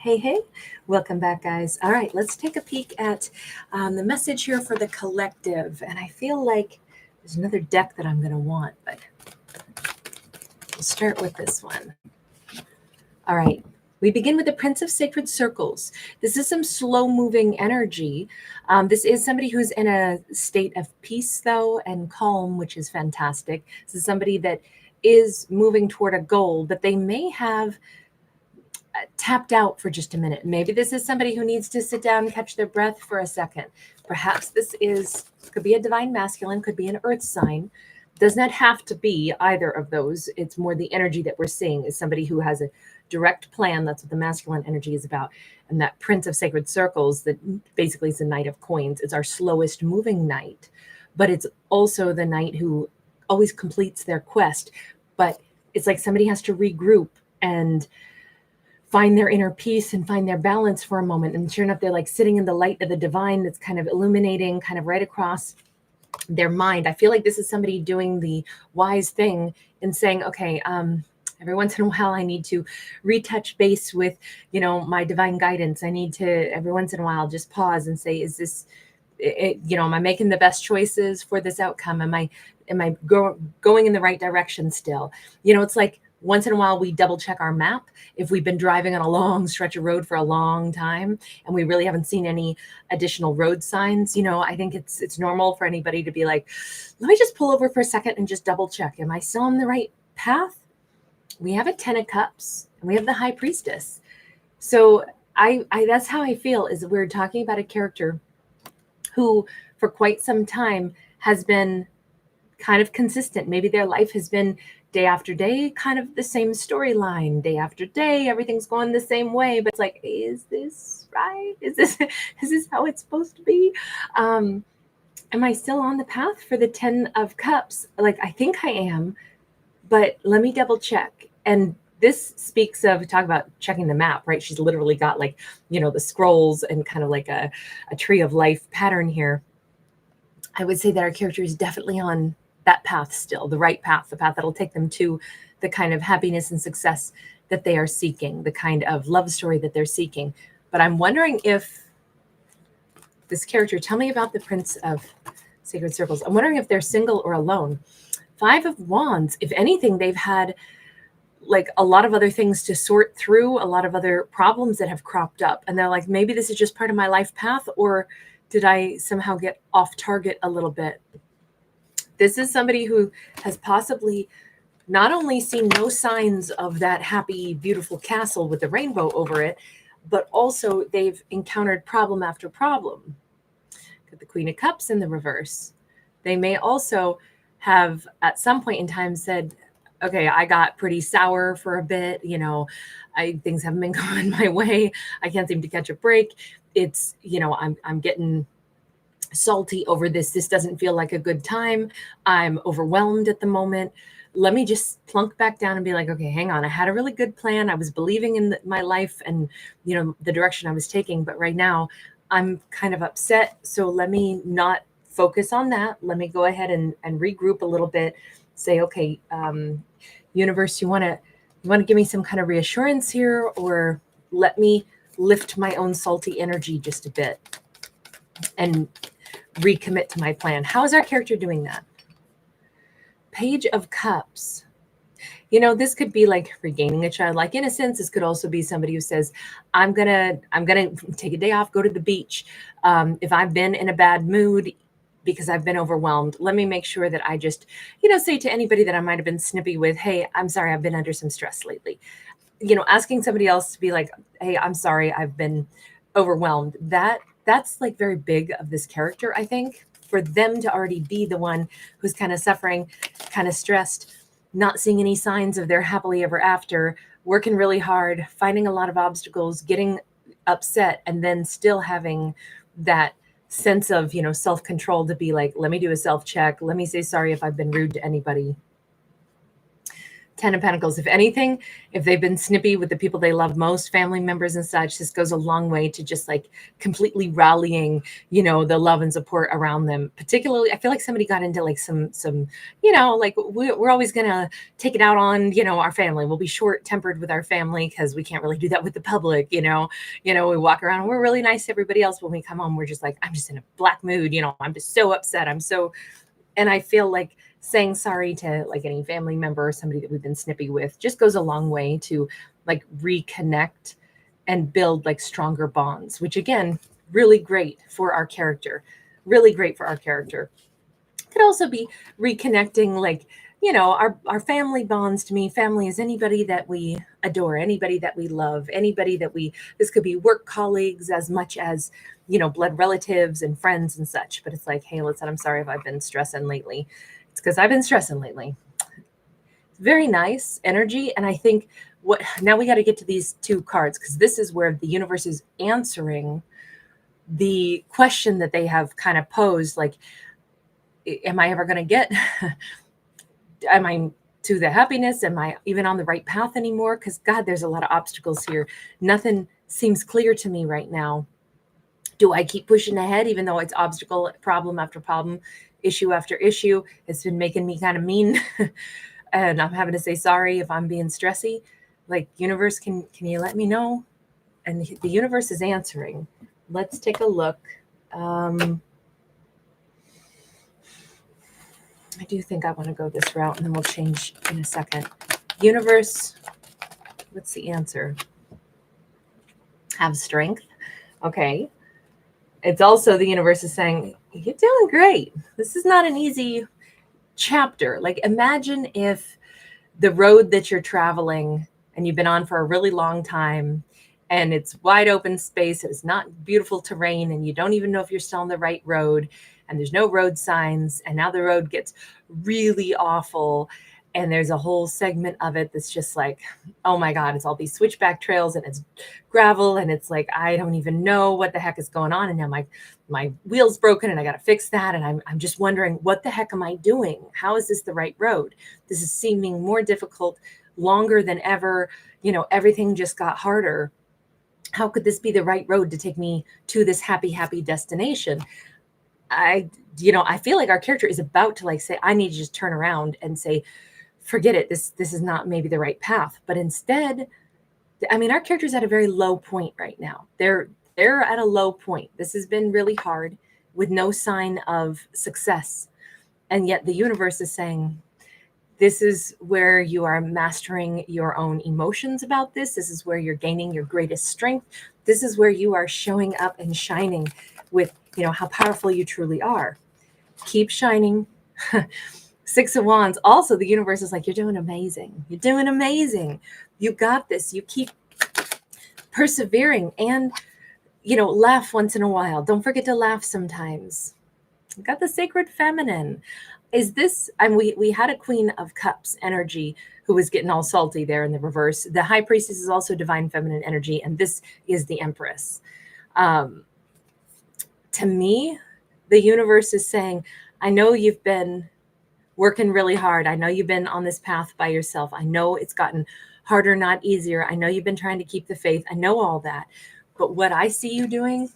Hey, welcome back, guys. All right, let's take a peek at the message here for the collective. And I feel like there's another deck that I'm going to want, but we'll start with this one. All right, we begin with the Prince of Sacred Circles. This is some slow-moving energy. This is somebody who's in a state of peace, though, and calm, which is fantastic. This is somebody that is moving toward a goal, but they may have tapped out for just a minute. Maybe this is somebody who needs to sit down and catch their breath for a second. Perhaps this could be a divine masculine, could be an earth sign. Does not have to be either of those. It's more the energy that we're seeing is somebody who has a direct plan. That's what the masculine energy is about. And that Prince of Sacred Circles, that basically is the Knight of Coins. It's our slowest moving knight, but it's also the knight who always completes their quest. But it's like somebody has to regroup and find their inner peace and find their balance for a moment. And sure enough, they're like sitting in the light of the divine that's kind of illuminating kind of right across their mind. I feel like this is somebody doing the wise thing and saying, okay, every once in a while I need to retouch base with, my divine guidance. I need to, every once in a while, just pause and say, is this, am I making the best choices for this outcome? Am I going in the right direction still? It's like, once in a while, we double check our map. If we've been driving on a long stretch of road for a long time and we really haven't seen any additional road signs, I think it's normal for anybody to be like, let me just pull over for a second and just double check. Am I still on the right path? We have a 10 of Cups and we have the High Priestess. So I that's how I feel, is we're talking about a character who for quite some time has been kind of consistent. Maybe their life has been day after day, kind of the same storyline, day after day, everything's going the same way, but it's like, is this right? Is this how it's supposed to be? Am I still on the path for the 10 of Cups? Like, I think I am, but let me double check. And this speaks of, talk about checking the map, right? She's literally got like, the scrolls and kind of like a tree of life pattern here. I would say that our character is definitely on that path still, the right path, the path that'll take them to the kind of happiness and success that they are seeking, the kind of love story that they're seeking. But I'm wondering if this character, tell me about the Prince of Sacred Circles. I'm wondering if they're single or alone. 5 of Wands, if anything, they've had like a lot of other things to sort through, a lot of other problems that have cropped up. And they're like, maybe this is just part of my life path, or did I somehow get off target a little bit? This is somebody who has possibly not only seen no signs of that happy, beautiful castle with the rainbow over it, but also they've encountered problem after problem. Got the Queen of Cups in the reverse. They may also have at some point in time said, okay, I got pretty sour for a bit. Things haven't been going my way. I can't seem to catch a break. It's, I'm getting salty over this. This doesn't feel like a good time. I'm overwhelmed at the moment. Let me just plunk back down and be like, okay, hang on. I had a really good plan. I was believing in my life and, the direction I was taking. But right now I'm kind of upset. So let me not focus on that. Let me go ahead and regroup a little bit. Say, okay, universe, you want to give me some kind of reassurance here, or let me lift my own salty energy just a bit and recommit to my plan. How is our character doing that? Page of Cups. This could be like regaining a childlike innocence. This could also be somebody who says, I'm gonna take a day off, go to the beach. If I've been in a bad mood because I've been overwhelmed, let me make sure that I just, say to anybody that I might have been snippy with, hey, I'm sorry, I've been under some stress lately. Asking somebody else to be like, hey, I'm sorry, I've been overwhelmed. That's like very big of this character, I think, for them to already be the one who's kind of suffering, kind of stressed, not seeing any signs of their happily ever after, working really hard, finding a lot of obstacles, getting upset, and then still having that sense of, self-control to be like, let me do a self-check. Let me say sorry if I've been rude to anybody. Ten of Pentacles. If anything, if they've been snippy with the people they love most, family members and such, this goes a long way to just like completely rallying, the love and support around them. Particularly, I feel like somebody got into like some, like we're always going to take it out on, our family. We'll be short tempered with our family because we can't really do that with the public. We walk around and we're really nice to everybody else. When we come home, we're just like, I'm just in a black mood. I'm just so upset. And I feel like saying sorry to like any family member or somebody that we've been snippy with just goes a long way to like reconnect and build like stronger bonds, which again, really great for our character, Could also be reconnecting, like, our family bonds. To me, family is anybody that we adore, anybody that we love, this could be work colleagues as much as, blood relatives and friends and such. But it's like, hey, listen, I'm sorry if I've been stressing lately. It's because I've been stressing lately. Very nice energy. And I think now we got to get to these two cards, because this is where the universe is answering the question that they have kind of posed. Like, am I ever going to get, am I to the happiness? Am I even on the right path anymore? Because God, there's a lot of obstacles here. Nothing seems clear to me right now. Do I keep pushing ahead, even though it's obstacle, problem after problem, issue after issue? It's been making me kind of mean. And I'm having to say sorry if I'm being stressy. Like, universe, can you let me know? And the universe is answering. Let's take a look. I do think I want to go this route, and then we'll change in a second. Universe, what's the answer? Have strength. Okay. It's also, the universe is saying, you're doing great. This is not an easy chapter. Like, imagine if the road that you're traveling and you've been on for a really long time, and it's wide open space, it's not beautiful terrain, and you don't even know if you're still on the right road, and there's no road signs, and now the road gets really awful, and there's a whole segment of it that's just like, oh my God, it's all these switchback trails, and it's gravel, and it's like, I don't even know what the heck is going on, and now my wheel's broken, and I got to fix that, and I'm just wondering, what the heck am I doing? How is this the right road? This is seeming more difficult, longer than ever. Everything just got harder. How could this be the right road to take me to this happy destination? I feel like our character is about to like say, I need to just turn around and say, forget it. This is not maybe the right path. But instead, our character's at a very low point right now. They're at a low point. This has been really hard with no sign of success. And yet the universe is saying, this is where you are mastering your own emotions about this. This is where you're gaining your greatest strength. This is where you are showing up and shining with, how powerful you truly are. Keep shining. Six of Wands. Also, the universe is like, you're doing amazing. You're doing amazing. You got this. You keep persevering, and, laugh once in a while. Don't forget to laugh sometimes. You got the sacred feminine. Is this, and we had a Queen of Cups energy who was getting all salty there in the reverse. The High Priestess is also divine feminine energy, and this is the Empress. To me, the universe is saying, I know you've been working really hard. I know you've been on this path by yourself. I know it's gotten harder, not easier. I know you've been trying to keep the faith. I know all that. But what I see you doing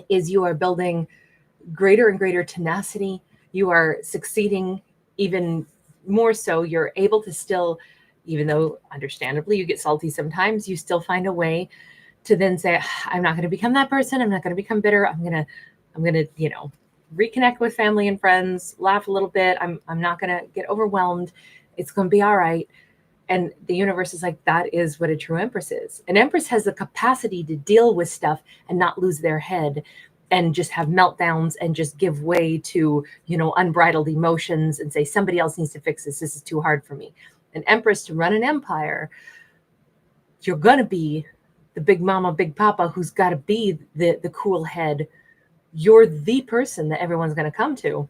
is you are building greater and greater tenacity. You are succeeding even more so. You're able to still, even though understandably you get salty sometimes, you still find a way to then say, I'm not going to become that person. I'm not going to become bitter. I'm going to, reconnect with family and friends, laugh a little bit. I'm not going to get overwhelmed. It's going to be all right. And the universe is like, that is what a true Empress is. An Empress has the capacity to deal with stuff and not lose their head and just have meltdowns and just give way to, unbridled emotions and say, somebody else needs to fix this. This is too hard for me. An Empress, to run an empire, you're going to be the big mama, big papa, who's got to be the cool head. You're the person that everyone's going to come to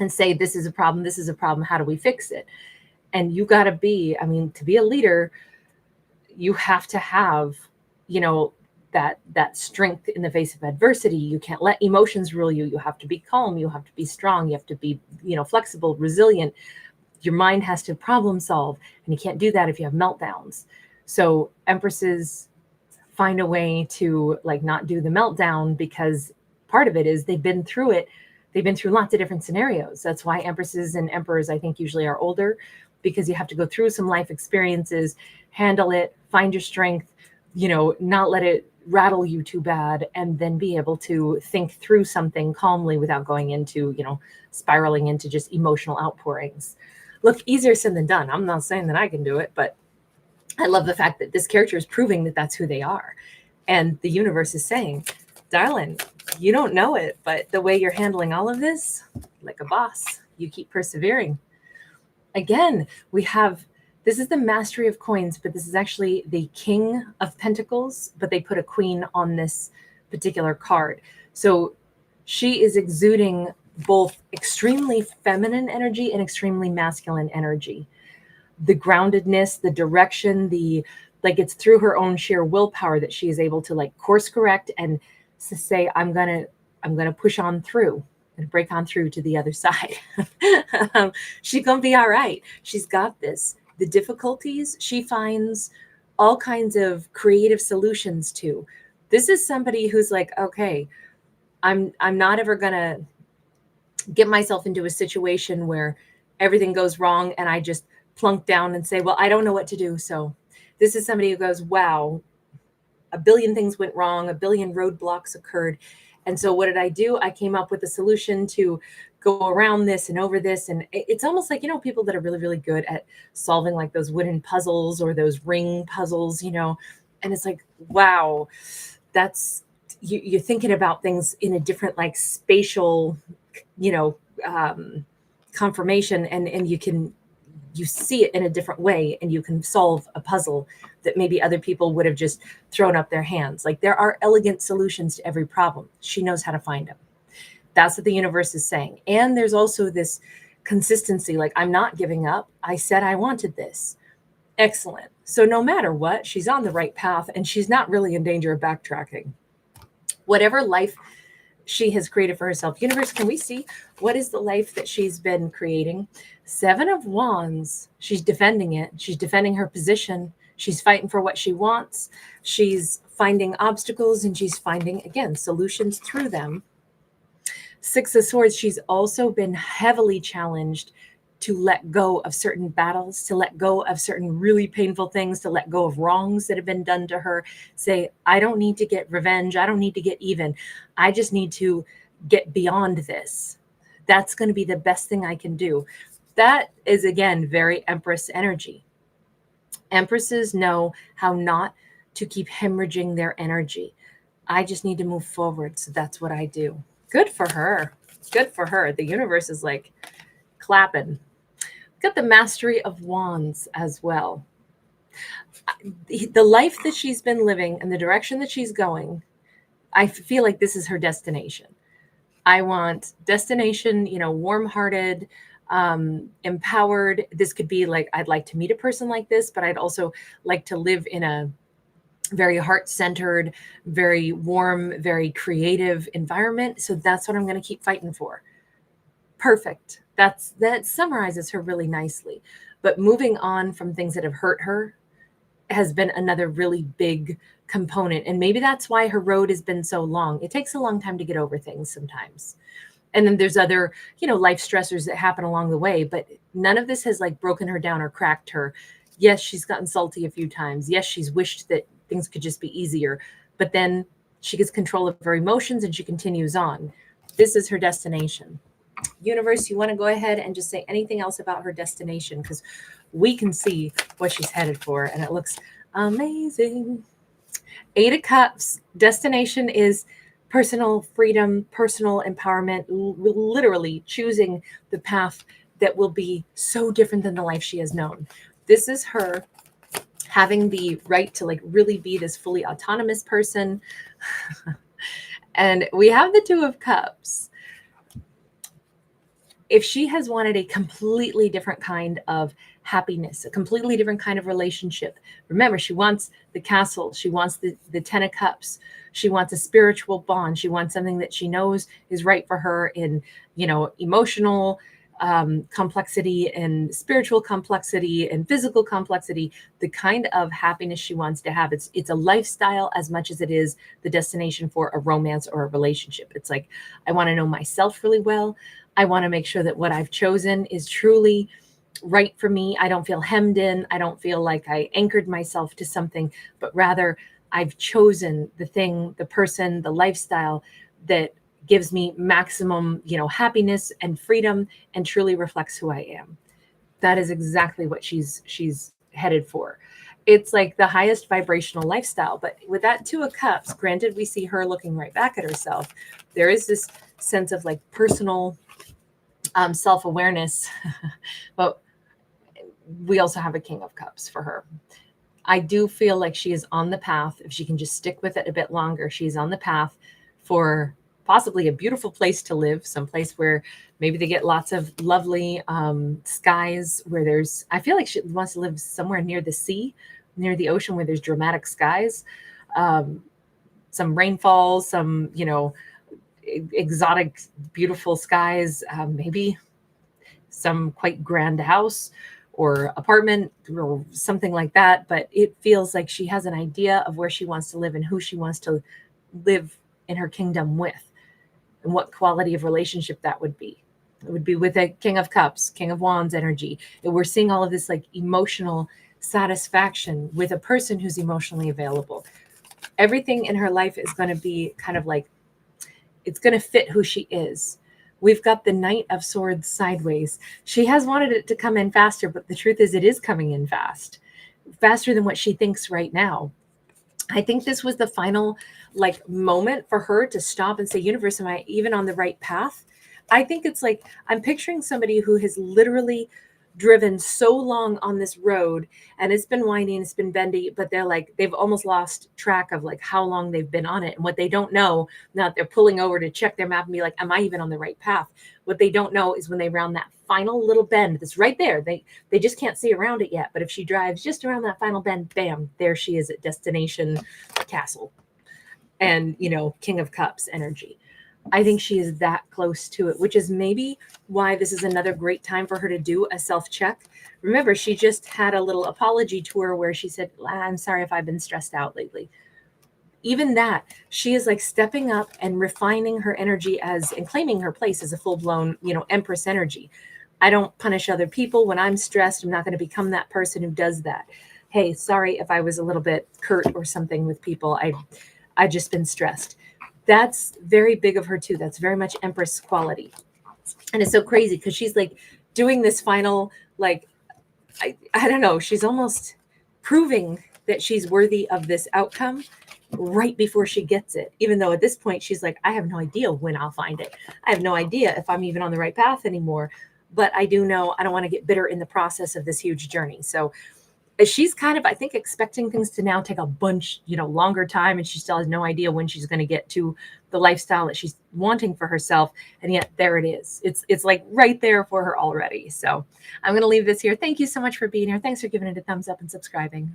and say, this is a problem. This is a problem. How do we fix it? And you got to be, to be a leader, you have to have, that strength in the face of adversity. You can't let emotions rule you. You have to be calm. You have to be strong. You have to be, flexible, resilient. your mind has to problem solve, and you can't do that if you have meltdowns. So empresses find a way to like not do the meltdown, because part of it is they've been through it. They've been through lots of different scenarios. That's why empresses and emperors, I think, usually are older, because you have to go through some life experiences, handle it, find your strength, not let it rattle you too bad, and then be able to think through something calmly without going into, spiraling into just emotional outpourings. Look, easier said than done. I'm not saying that I can do it, but I love the fact that this character is proving that that's who they are. And the universe is saying, darling, you don't know it, but the way you're handling all of this, like a boss, you keep persevering. Again, this is the Mastery of Coins, but this is actually the King of Pentacles, but they put a queen on this particular card. So she is exuding both extremely feminine energy and extremely masculine energy. The groundedness, the direction, it's through her own sheer willpower that she is able to like course correct and to say, I'm gonna push on through and break on through to the other side. She's gonna be all right. She's got this. The difficulties, she finds all kinds of creative solutions to. This is somebody who's like, okay, I'm not ever gonna get myself into a situation where everything goes wrong and I just plunk down and say, well, I don't know what to do. So this is somebody who goes, wow, a billion things went wrong, a billion roadblocks occurred. And so what did I do? I came up with a solution to go around this and over this. And it's almost like, people that are really, really good at solving like those wooden puzzles or those ring puzzles, and it's like, wow, that's, you're thinking about things in a different like spatial, confirmation, and you see it in a different way, and you can solve a puzzle that maybe other people would have just thrown up their hands. Like, there are elegant solutions to every problem. She knows how to find them. That's what the universe is saying. And there's also this consistency, like, I'm not giving up. I said I wanted this. Excellent. So no matter what, she's on the right path, and she's not really in danger of backtracking. Whatever life she has created for herself. Universe, can we see what is the life that she's been creating? 7 of Wands. She's defending it. She's defending her position. She's fighting for what she wants. She's finding obstacles, and she's finding, again, solutions through them. 6 of Swords. She's also been heavily challenged to let go of certain battles, to let go of certain really painful things, to let go of wrongs that have been done to her. Say, I don't need to get revenge. I don't need to get even. I just need to get beyond this. That's going to be the best thing I can do. That is, again, very Empress energy. Empresses know how not to keep hemorrhaging their energy. I just need to move forward. So that's what I do. Good for her. Good for her. The universe is like clapping. Got the Mastery of Wands as well. The life that she's been living and the direction that she's going, I feel like this is her destination. I want destination, warm-hearted, empowered. This could be like, I'd like to meet a person like this, but I'd also like to live in a very heart-centered, very warm, very creative environment. So that's what I'm going to keep fighting for. Perfect. That summarizes her really nicely. But moving on from things that have hurt her has been another really big component. And maybe that's why her road has been so long. It takes a long time to get over things sometimes. And then there's other, life stressors that happen along the way, but none of this has like broken her down or cracked her. Yes, she's gotten salty a few times. Yes, she's wished that things could just be easier, but then she gets control of her emotions and she continues on. This is her destination. Universe, you want to go ahead and just say anything else about her destination, because we can see what she's headed for and it looks amazing. 8 of Cups. Destination is personal freedom, personal empowerment, literally choosing the path that will be so different than the life she has known. This is her having the right to like really be this fully autonomous person. And we have the 2 of Cups. If she has wanted a completely different kind of happiness, a completely different kind of relationship, remember, she wants the castle. She wants the 10 of Cups. She wants a spiritual bond. She wants something that she knows is right for her in, emotional, complexity and spiritual complexity and physical complexity, the kind of happiness she wants to have. It's a lifestyle as much as it is the destination for a romance or a relationship. It's like, I want to know myself really well. I want to make sure that what I've chosen is truly right for me. I don't feel hemmed in. I don't feel like I anchored myself to something, but rather I've chosen the thing, the person, the lifestyle that gives me maximum, happiness and freedom and truly reflects who I am. That is exactly what she's headed for. It's like the highest vibrational lifestyle. But with that Two of Cups, granted, we see her looking right back at herself. There is this sense of like personal self-awareness, but we also have a King of Cups for her. I do feel like she is on the path. If she can just stick with it a bit longer, she's on the path for possibly a beautiful place to live, someplace where maybe they get lots of lovely skies where I feel like she wants to live somewhere near the sea, near the ocean where there's dramatic skies, some rainfall, some, exotic, beautiful skies, maybe some quite grand house or apartment or something like that. But it feels like she has an idea of where she wants to live and who she wants to live in her kingdom with, and what quality of relationship that would be. It would be with a King of Cups, King of Wands energy. And we're seeing all of this like emotional satisfaction with a person who's emotionally available. Everything in her life is going to be kind of like, it's going to fit who she is. We've got the Knight of Swords sideways. She has wanted it to come in faster, but the truth is it is coming in faster than what she thinks right now. I think this was the final like moment for her to stop and say, universe, am I even on the right path? I think it's like, I'm picturing somebody who has literally driven so long on this road and it's been winding, it's been bendy, but they've almost lost track of like how long they've been on it. And what they don't know, now that they're pulling over to check their map and be like, am I even on the right path? What they don't know is when they round that final little bend that's right there, they just can't see around it yet. But if she drives just around that final bend, bam, there she is at destination castle. And, King of Cups energy. I think she is that close to it, which is maybe why this is another great time for her to do a self-check. Remember, she just had a little apology tour where she said, I'm sorry if I've been stressed out lately. Even that, she is like stepping up and refining her energy and claiming her place as a full-blown, Empress energy. I don't punish other people. When I'm stressed, I'm not going to become that person who does that. Hey, sorry if I was a little bit curt or something with people. I just been stressed. That's very big of her too. That's very much Empress quality. And it's so crazy because she's like doing this final, like, I don't know, she's almost proving that she's worthy of this outcome right before she gets it. Even though at this point she's like, I have no idea when I'll find it. I have no idea if I'm even on the right path anymore. But I do know I don't want to get bitter in the process of this huge journey. So she's kind of, I think, expecting things to now take a bunch, longer time. And she still has no idea when she's going to get to the lifestyle that she's wanting for herself. And yet there it is. It's like right there for her already. So I'm going to leave this here. Thank you so much for being here. Thanks for giving it a thumbs up and subscribing.